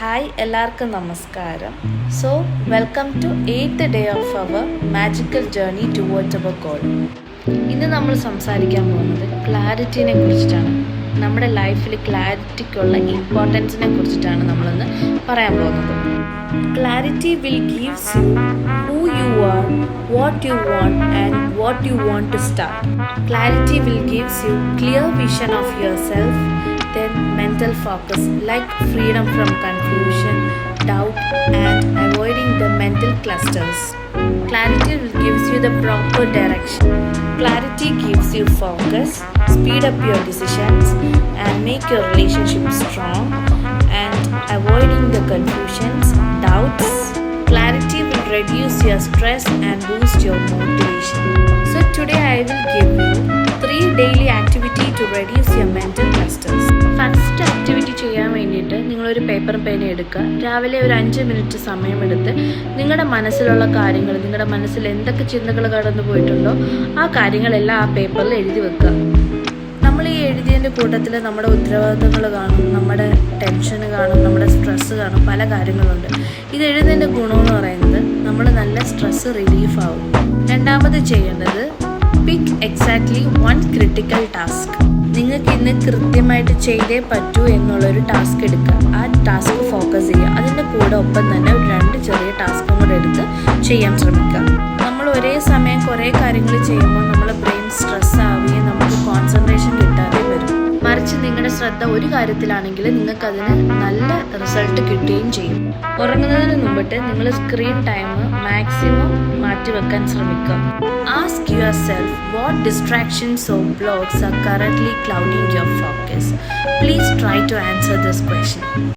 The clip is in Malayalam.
ഹായ് എല്ലാവർക്കും നമസ്കാരം. Welcome to 8th day of our magical journey towards our goal. ഇന്ന് നമ്മൾ സംസാരിക്കാൻ പോകുന്നത് ക്ലാരിറ്റിനെ കുറിച്ചിട്ടാണ്. നമ്മുടെ ലൈഫിൽ ക്ലാരിറ്റിക്കുള്ള ഇമ്പോർട്ടൻസിനെ കുറിച്ചിട്ടാണ് നമ്മളിന്ന് പറയാൻ പോകുന്നത്. Clarity will gives you who you are, what you want and what you want to start. Clarity will gives you clear vision of yourself, then mental focus like freedom from confusion, doubt and avoiding the mental clusters. Clarity will gives you the proper direction. Clarity gives you focus, speed up your decisions and make your relationship strong and avoiding the confusions, doubts. Clarity will reduce your stress and boost your motivation. So today I will give you 3 daily activity to reduce your mental clusters. First activity ചെയ്യാൻ വേണ്ടിയിട്ട് നിങ്ങളൊരു പേപ്പറും പേന എടുക്കുക. രാവിലെ ഒരു 5 മിനിറ്റ് സമയമെടുത്ത് നിങ്ങളുടെ മനസ്സിലുള്ള കാര്യങ്ങൾ, നിങ്ങളുടെ മനസ്സിൽ എന്തൊക്കെ ചിന്തകൾ കടന്നു പോയിട്ടുണ്ടോ ആ കാര്യങ്ങളെല്ലാം ആ പേപ്പറിൽ എഴുതി വെക്കുക. നമ്മൾ ഈ എഴുതിയതിൻ്റെ കൂട്ടത്തിൽ നമ്മുടെ ഉത്തരവാദിത്തങ്ങൾ കാണും, നമ്മുടെ ടെൻഷൻ കാണും, നമ്മുടെ സ്ട്രെസ്സ് കാണും, പല കാര്യങ്ങളുണ്ട്. ഇത് എഴുതുന്നതിൻ്റെ ഗുണമെന്ന് പറയുന്നത് നമ്മൾ നല്ല സ്ട്രെസ്സ് റിലീഫ് ആവും. രണ്ടാമത് ചെയ്യേണ്ടത് പിക്ക് എക്സാക്ട്ലി 1 ക്രിട്ടിക്കൽ ടാസ്ക്. നിങ്ങൾക്ക് ഇന്ന് കൃത്യമായിട്ട് ചെയ്തേ പറ്റൂ എന്നുള്ളൊരു ടാസ്ക് എടുക്കുക. ആ ടാസ്ക് ഫോക്കസ് ചെയ്യുക. അതിൻ്റെ കൂടെ ഒപ്പം തന്നെ ഒരു 2 ചെറിയ ടാസ്കും കൂടെ എടുത്ത് ചെയ്യാൻ ശ്രമിക്കുക. നമ്മൾ ഒരേ സമയം കുറേ കാര്യങ്ങൾ ചെയ്യുമ്പോൾ നമ്മുടെ ബ്രെയിൻ സ്ട്രെസ് ആവുകയും നമുക്ക് കോൺസെൻട്രേഷൻ കിട്ടാതെ വരും. മറിച്ച് നിങ്ങളുടെ ശ്രദ്ധ ഒരു കാര്യത്തിലാണെങ്കിൽ നിങ്ങൾക്കതിന് നല്ല റിസൾട്ട് കിട്ടുകയും ചെയ്യും. ഉറങ്ങുന്നതിന് മുമ്പിട്ട് നിങ്ങൾ സ്ക്രീൻ ടൈം മാക്സിമം മാറ്റിവെക്കാൻ ശ്രമിക്കുക. Ask yourself what distractions or blocks are currently clouding your focus. Please try to answer this question.